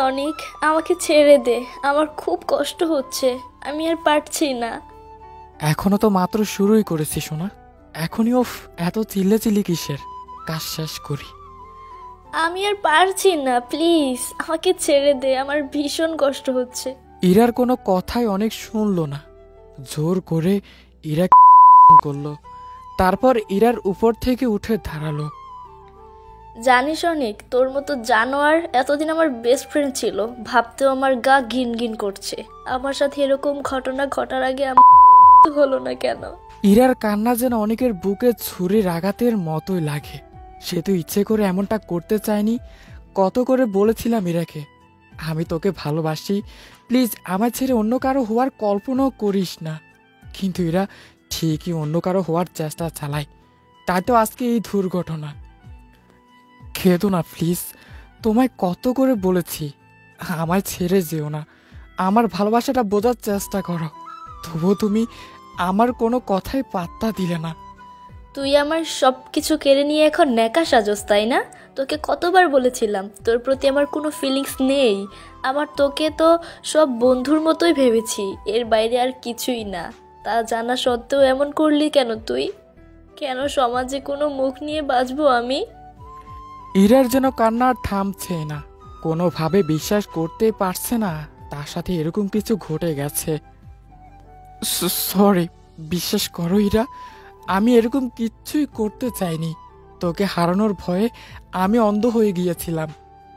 অনিক, আমাকে ছেড়ে দে। আমার খুব কষ্ট হচ্ছে, আমি আর পারছি না। এখনো তো মাত্র শুরুই করেছি সোনা। এখনই এত চিল্লাচিল্লি কিসের? কাজ শেষ করি। আমি আর পারছি না, প্লিজ আমাকে ছেড়ে দে, আমার ভীষণ কষ্ট হচ্ছে। ইরার কোনো কথাই অনেক শুনলো না। জোর করে ইরা করলো। তারপর ইরার উপর থেকে উঠে দাঁড়ালো। জানিস অনিক, তোর মতো জানোয়ার এতদিন আমার বেস্ট ফ্রেন্ড ছিল, ভাবতেও আমার গা ঘিন ঘিন করছে। আমার সাথে এরকম ঘটনা ঘটার আগে আমার হলো না কেন? ইরার কান্না যেন অনেকের বুকে ছুরির আঘাতের মতোই লাগে। সে তো ইচ্ছে করে এমনটা করতে চায়নি। কত করে বলেছিলাম ইরাকে, আমি তোকে ভালোবাসি, প্লিজ আমার ছেড়ে অন্য কারো হওয়ার কল্পনাও করিস না। কিন্তু এরা ঠিকই অন্য কারো হওয়ার চেষ্টা চালায়। তাই তো আজকে এই দুর্ঘটনা। খেদো না প্লিজ, তোমায় কত করে বলেছি আমায় ছেড়ে যেও না, আমার ভালোবাসাটা বোঝার চেষ্টা করো। তবুও তুমি আমার কোনো কথাই পাত্তা দিলে না। তুই আমার সব কিছু কেড়ে নিয়ে এখন ন্যাকা সাজস, তাই না? তোকে কতবার বলেছিলাম তোর প্রতি আমার কোনো ফিলিংস নেই। আমার তোকে তো সব বন্ধুর মতোই ভেবেছি, এর বাইরে আর কিছুই না। তা জানা সত্ত্বেও এমন করলি কেন তুই? কেন সমাজে কোনো মুখ নিয়ে বাঁচবো আমি? ইরার যেন কান্না আর থামছে না। কোনোভাবে বিশ্বাস করতে পারছে না তার সাথে এরকম কিছু ঘটে গেছে। সরি, বিশ্বাস করো ইরা, আমি এরকম কিচ্ছুই করতে চাইনি। তোকে হারানোর ভয়ে আমি অন্ধ হয়ে গিয়েছিলাম,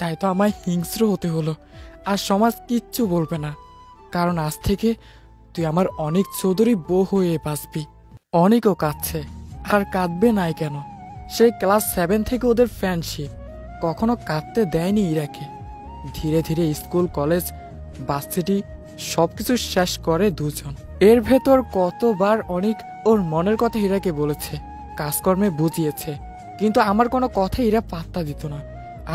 তাই তো আমায় হিংস্র হতে হলো। আর সমাজ কিচ্ছু বলবে না, কারণ আজ থেকে তুই আমার অনেক চৌধুরী বউ হয়ে বাঁচবি। অনেকও কাঁদছে, আর কাঁদবে নাই কেন? সেই ক্লাস 7 থেকে ওদের ফ্রেন্ডশিপ, কখনো কাঁদতে দেয়নি ইরাকে। ধীরে ধীরে স্কুল, কলেজ, ভার্সিটি সবকিছু শেষ করে দুজন। এর ভেতর কতবার অনেক ওর মনের কথা ইরাকে বলেছে, কাজকর্মে বুঝিয়েছে, কিন্তু আমার কোনো কথা ইরা পাত্তা দিত না।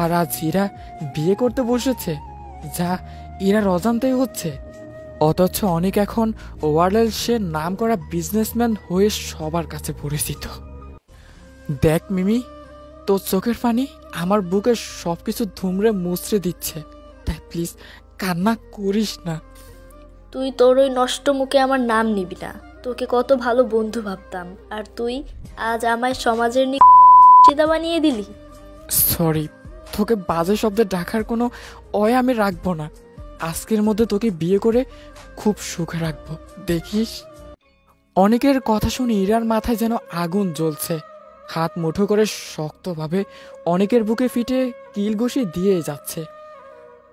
আর আজ ইরা বিয়ে করতে বসেছে, যা ইরার অজান্তেই হচ্ছে। অথচ অনেক এখন ওয়ার্ল্ডের সে নাম করা বিজনেসম্যান হয়ে সবার কাছে পরিচিত। দেখ মিমি, তোর চোখের পানি আমার বুকের সবকিছু ধুমড়ে মুচড়ে দিচ্ছে, তাই প্লিজ কান্না করিস না। তুই তোর ওই নষ্ট মুখে আমার নাম নিবি না। তোকে কত ভালো বন্ধু ভাবতাম, আর তুই আজ আমায় সমাজের নিশিদা বানিয়ে দিলি। সরি, তোকে বাজে শব্দে ডাকার কোনো আমি রাখবো না। আজকের মধ্যে তোকে বিয়ে করে খুব সুখে রাখবো, দেখিস। অনেকের কথা শুনে ইরার মাথায় যেন আগুন জ্বলছে। হাত মুঠো করে শক্তভাবে অনেকের বুকে ফিটে কিল ঘষে দিয়ে যাচ্ছে।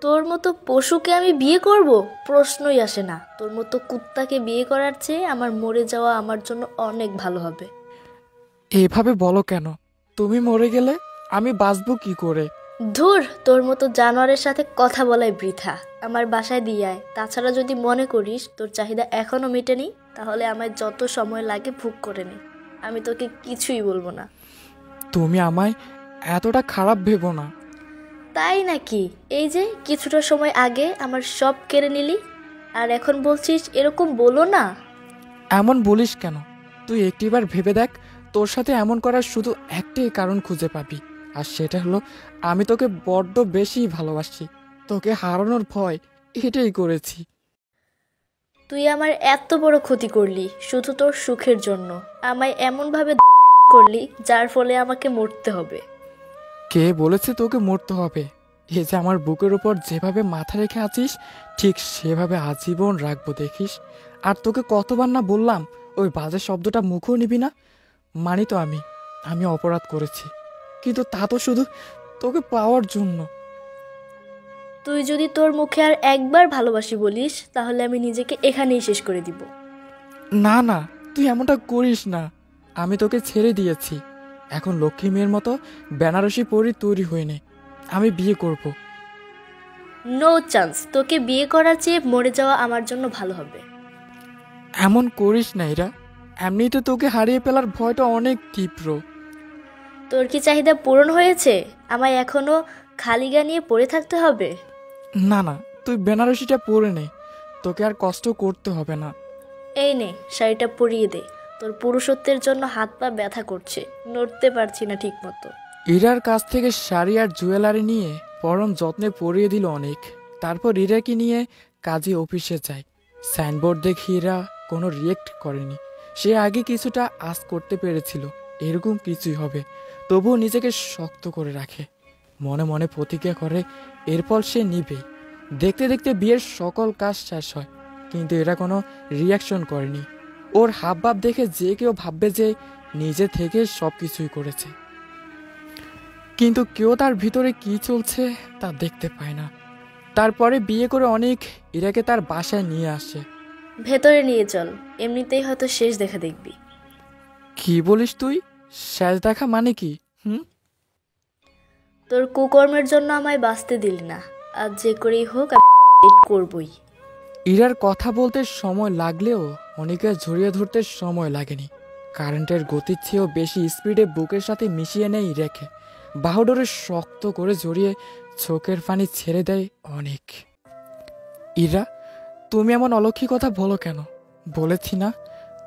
তোর মতো পশুকে আমি বিয়ে করব? প্রশ্নই আসে না। তোর মতো কুত্তাকে বিয়ে করার চেয়ে আমার মরে যাওয়া আমার জন্য অনেক ভালো হবে। এভাবে বলো কেন? তুমি মরে গেলে আমি বাঁচবো কি করে? ধুর, তোর মতো জানোয়ারের সাথে কথা বলাই বৃথা। আমার বাসায় দিয়ে আয়। তাছাড়া যদি মনে করিস তোর চাহিদা এখনো মেটেনি, তাহলে আমায় যত সময় লাগে ভোগ করে নে। আমি তোকে কিছুই বলবো না। তুমি আমায় এতটা খারাপ ভেবো না। তাই নাকি? এই যে কিছুটা সময় আগে আমার সব কেড়ে নিলি, আর এখন বলছিস এরকম বলো না। এমন বলিস কেন? তুই একটিবার ভেবে দেখ, তোর সাথে এমন করার শুধু একটাই কারণ খুঁজে পাবি, আর সেটা হলো আমি তোকে বড্ড বেশি ভালোবাসি। তোকে হারানোর ভয়, এটাই করেছি। তুই আমার এত বড় ক্ষতি করলি শুধু তোর সুখের জন্য। আমায় এমনভাবে করলি যার ফলে আমাকে মরতে হবে। কে বলেছে তোকে মরতে হবে? এই যে আমার বুকের উপর যেভাবে মাথা রেখে আছিস, ঠিক সেভাবে আজীবন রাখবো, দেখিস। আর তোকে কতবার না বললাম ওই বাজে শব্দটা মুখেও নিবি না। মানি তো আমি অপরাধ করেছি, কিন্তু তা তো শুধু তোকে পাওয়ার জন্য। তুই যদি তোর মুখে আর একবার ভালোবাসি বলিস, তাহলে আমি নিজেকে এখানেই শেষ করে দিব। না না, তুই এমনটা করিস না। আমি তোকে ছেড়ে দিয়েছি, এখন লক্ষ্মী মেয়ের মতো বেনারসি পরি তৈরি হয়ে নে, আমি বিয়ে করব। No chance. তোকে বিয়ে করার চেয়ে মরে যাওয়া আমার জন্য ভালো হবে। এমন করিস না এরা, এমনিতে তোকে হারিয়ে ফেলার ভয়টা অনেক তীব্র। তোর কি চাহিদা পূরণ হয়েছে? আমায় এখনো খালি গা নিয়ে পড়ে থাকতে হবে? না না, তুই বেনারসিটা পরে নে, তোকে আর কষ্ট করতে হবে না। এই নে, শাড়িটা পরিয়ে দে। তোর পুরুষত্বের জন্য হাত পা ব্যথা করছে, নড়তে পারছি না ঠিক মতো। ইরার কাছ থেকে শাড়ি আর জুয়েলারি নিয়ে পরম যত্নে পরিয়ে দিল অনেক। তারপর ইরাকে নিয়ে কাজী অফিসে যায়। সাইনবোর্ড দেখে ইরা কোনো রিয়েক্ট করেনি। সে আগে কিছুটা আশ করতে পেরেছিল এরকম কিছুই হবে, তবুও নিজেকে শক্ত করে রাখে, মনে মনে প্রতিজ্ঞা করে এরপর সে নিবে। দেখতে দেখতে বিয়ের সকল কাজ শেষ হয়, কিন্তু এরা কোনো রিয়াকশন করেনি। ওর হাবভাব দেখে যে কেউ ভাববে যে নিজে থেকে সব কিছুই করেছে, কিন্তু কেউ তার ভিতরে কি চলছে তা দেখতে পায় না। তারপরে বিয়ে করে অনেক ইরাকে তার বাসায় নিয়ে আসে। ভেতরে নিয়ে চল, এমনিতেই হয়তো শেষ দেখা দেখবি। কি বলিস তুই? শেষ দেখা মানে কি? তোর কুকর্মের জন্য আমায় বাঁচতে দিলি না, আর যে করেই হোক করবই। ইরার কথা বলতে সময় লাগলেও অনেকে জড়িয়ে ধরতে সময় লাগেনি। কারেন্টের গতির চেয়েও বেশি স্পিডে বুকের সাথে মিশিয়ে নেয় ইরাকে, বাহুডোরে শক্ত করে জড়িয়ে চোখের পানি ছেড়ে দেয় অনেক। ইরা, তুমি এমন অলক্ষী কথা বলো কেন? বলেছি না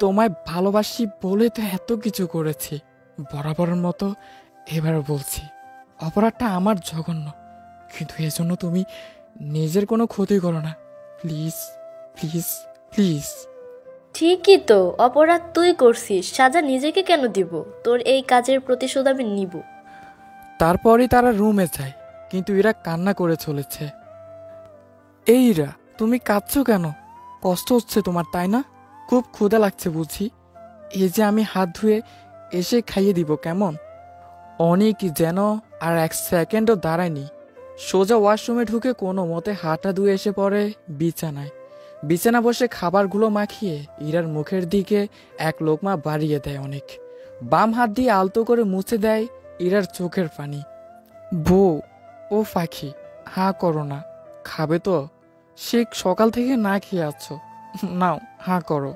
তোমায় ভালোবাসি বলে তো এত কিছু করেছি। বরাবরের মতো এবার বলছি, অপরাধটা আমার জঘন্য, কিন্তু এজন্য তুমি নিজের কোনো ক্ষতি করো না। Please please please. ঠিকই তো, অপরাধ তুই করছিস, সাজা নিজেকে কেন দিব? তোর এই কাজের প্রতিশোধ আমি নিব। তারপরই তারা রুমে যায়, কিন্তু এরা কান্না করে চলেছে। এই ইরা, তুমি কাঁদছো কেন? কষ্ট হচ্ছে তোমার তাই না? খুব ক্ষুধা লাগছে বুঝি? এই যে আমি হাত ধুয়ে এসে খাইয়ে দিব কেমন? অনেক যেন আর এক সেকেন্ডও দাঁড়ায়নি, সোজা ওয়াশরুমে ঢুকে কোনো মতে হাঁটা ধুয়ে এসে পড়ে বিছানায়। বিছানা বসে খাবারগুলো মাখিয়ে ইরার মুখের দিকে এক লোকমা বাড়িয়ে দেয় অনেক। বাম হাত দিয়ে আলতো করে মুছে দেয় ইরার চোখের পানি। বউ, ও পাখি, হাঁ করো না, খাবে তো? সে সকাল থেকে না খেয়ে আছো, নাও হাঁ করো।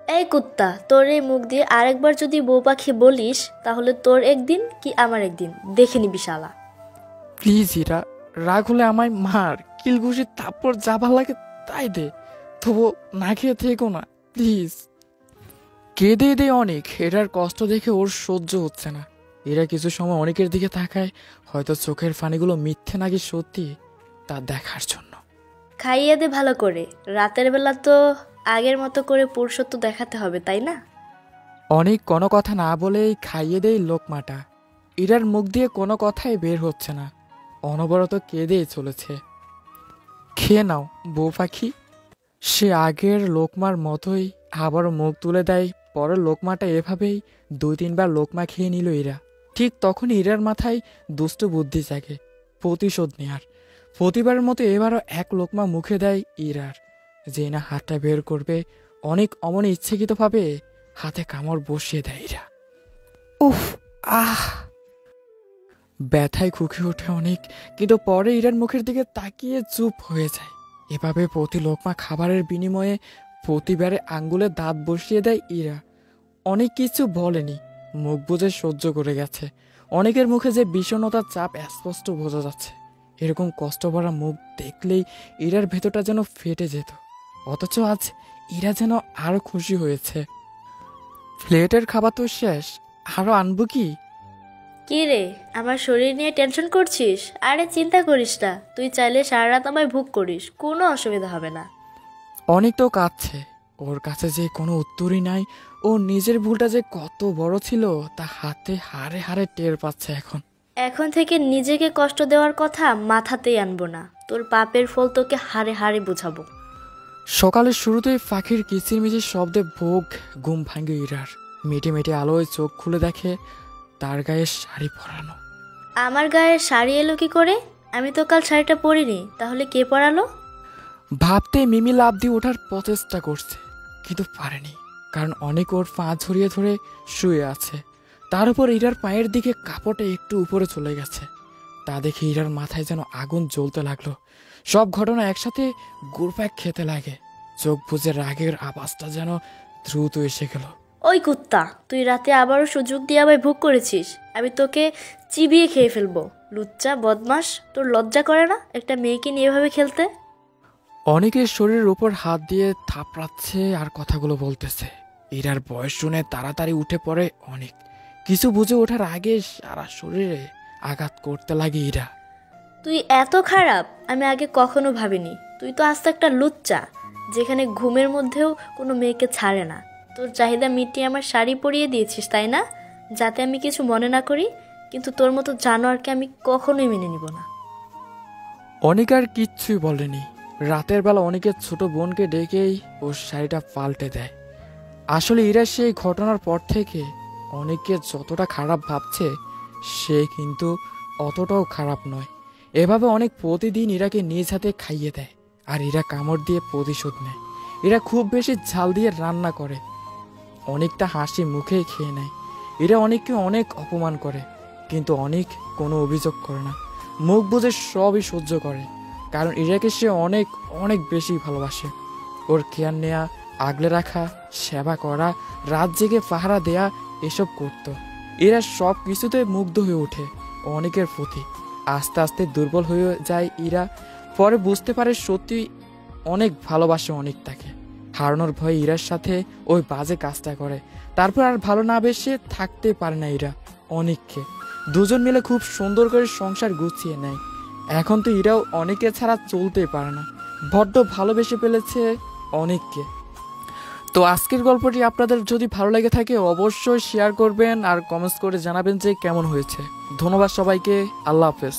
এই কুত্তা, তোর এই মুখ দিয়ে আরেকবার যদি বউ পাখি বলিস, তাহলে তোর একদিন কি আমার একদিন দেখে নিবি শালা। প্লিজ ইরা, রাগ হলে আমায় মার, কিলঘুষি তারপর যা ভাল লাগে তাই দে, তবু না খেয়ে থেকো না প্লিজ। কেঁদে দে অনেক। এরার কষ্ট দেখে ওর সহ্য হচ্ছে না। এরা কিছু সময় অনেকের দিকে তাকায়, হয়তো চোখের পানিগুলো মিথ্যে নাকি সত্যি তা দেখার জন্য। খাইয়ে দে ভালো করে, রাতের বেলা তো আগের মতো করে পুরুষত্ব দেখাতে হবে, তাই না? অনেক কোনো কথা না বলেই খাইয়ে দেয় লোকমাটা। ইরার মুখ দিয়ে কোনো কথাই বের হচ্ছে না, অনবরত কেঁদেই চলেছে। খেয়ে নাও বউ পাখি। সে আগের লোকমার মতোই আবারও মুখ তুলে দেয়। পরের লোকমাটা এভাবেই 2-3 বার লোকমা খেয়ে নিল ইরা। ঠিক তখন ইরার মাথায় দুষ্ট বুদ্ধি জাগে, প্রতিশোধ নেয়ার। প্রতিবারের মতো এবারও এক লোকমা মুখে দেয় ইরার। যে না হাতটা বের করবে, অনেক অমনে ইচ্ছাকৃতভাবে হাতে কামড় বসিয়ে দেয় ইরা। উফ, আহ! ব্যথায় খুকি ওঠে অনেক, কিন্তু পরে ইরার মুখের দিকে তাকিয়ে চুপ হয়ে যায়। এভাবে প্রতি লোকমা খাবারের বিনিময়ে প্রতিবারে আঙ্গুলে দাঁত বসিয়ে দেয় ইরা। অনেক কিছু বলেনি, মুখ বুজে সহ্য করে গেছে। অনেকের মুখে যে বিষণ্ণতার চাপ স্পষ্ট বোঝা যাচ্ছে। এরকম কষ্ট ভরা মুখ দেখলেই ইরার ভেতরটা যেন ফেটে যেত। অথচ আজ ইরা যেন আরো খুশি হয়েছে। প্লেটের খাবার তো শেষ, আরো আনবো কি? কি রে, আমার শরীর নিয়ে টেনশন করছিস? আরে চিন্তা করিস না, তুই চাইলে সারা রাত আমায় ভুগ করিস, কোনো অসুবিধা হবে না। অনেক তো কাঁদছে, ওর কাছে যে কোনো উত্তরই নাই। ও নিজের ভুলটা যে কত বড় ছিল তা হাতে হাড়ে হাড়ে টের পাচ্ছে এখন। এখন থেকে নিজেকে কষ্ট দেওয়ার কথা মাথাতেই আনবো না, তোর পাপের ফল তোকে হাড়ে হাড়ে বুঝাবো। সকালের শুরুতেই পাখির কিচিরমিচির শব্দে ভোগ ঘুম ভাঙে ইরার। মিটে মিটে আলোয় চোখ খুলে দেখে তার গায়ে শাড়ি পরানো। আমার গায়ে শাড়ি এলো কি করে? আমি তো কাল শাড়িটা পরিনি, তাহলে কে পরালো? ভাবতে মিমি লাফ দিয়ে ওঠার প্রচেষ্টা করছে, কিন্তু পারেনি, কারণ অনেক ওর পা ছড়িয়ে ধরে শুয়ে আছে। তার উপর ইরার পায়ের দিকে কাপড়টা একটু উপরে চলে গেছে। তা দেখে ইরার মাথায় যেন আগুন জ্বলতে লাগলো। সব ঘটনা একসাথে ঘুরপাক খেতে লাগে। চোখ বুজে রাগের আওয়াজটা যেন দ্রুত এসে গেল। ওই কুত্তা, তুই রাতে আবারও সুযোগ দিয়ে আমায় ভোগ করেছিস, আমি তোকে চিবিয়ে খেয়ে ফেলবো। লুচ্চা বদমাস, তোর লজ্জা করে না একটা মেয়েকে নিয়ে এভাবে খেলতে? অনেকের শরীরের উপর হাত দিয়ে থাপড়াচ্ছে আর কথাগুলো বলতেছে। ইরার বয়স শুনে তাড়াতাড়ি উঠে পড়ে অনেক। কিছু বুঝে ওঠার আগে সারা শরীরে আঘাত করতে লাগে ইরা। তুই এত খারাপ আমি আগে কখনো ভাবিনি। তুই তো আস্তে একটা লুচ্চা, যেখানে ঘুমের মধ্যেও কোনো মেয়েকে ছাড়ে না। তোর চাহিদা মিটিয়ে আমার শাড়ি পরিয়ে দিয়েছিস, তাই না? যাতে আমি কিছু মনে না করি। কিন্তু তোর মতো জানোয়ারকে আমি কখনোই মেনে নিব না। অনিক আর কিচ্ছুই বলেনি। রাতের বেলা অনিকের ছোট বোনকে ডেকেই ওর শাড়িটা পাল্টে দেয়। আসলে ইরা সেই ঘটনার পর থেকে অনিককে যতটা খারাপ ভাবছে, সে কিন্তু অতটাও খারাপ নয়। এভাবে অনেক প্রতিদিন ইরাকে নিজ হাতে খাইয়ে দেয়, আর ইরা কামড় দিয়ে প্রতিশোধ নেয়। এরা খুব বেশি ঝাল দিয়ে রান্না করে, অনেকটা হাসি মুখেই খেয়ে নেয়। এরা অনেককে অনেক অপমান করে, কিন্তু অনেক কোনো অভিযোগ করে না, মুখ বুজে সবই সহ্য করে। কারণ ইরাকে সে অনেক অনেক বেশি ভালোবাসে। ওর কেয়ার নেয়া, আগলে রাখা, সেবা করা, রাত জেগে পাহারা দেয়া এসব করত। এরা সব কিছুতে মুগ্ধ হয়ে ওঠে অনেকের প্রতি। আস্তে আস্তে দুর্বল হয়ে যায় ইরা। পরে বুঝতে পারে সত্যি অনেক ভালোবাসে অনেক তাকে। হারানোর ভয়ে ইরার সাথে ওই বাজে কাজটা করে। তারপর আর ভালো না বেশে থাকতে পারে না ইরা অনেককে। দুজন মিলে খুব সুন্দর করে সংসার গুছিয়ে নেয়। এখন তো ইরাও অনেকে ছাড়া চলতেই পারে না, বড্ড ভালোবেসে ফেলেছে অনেককে। তো আজকের গল্পটি আপনাদের যদি ভালো লেগে থাকে অবশ্যই শেয়ার করবেন আর কমেন্টস করে জানাবেন যে কেমন হয়েছে। ধন্যবাদ সবাইকে। আল্লাহ হাফেজ।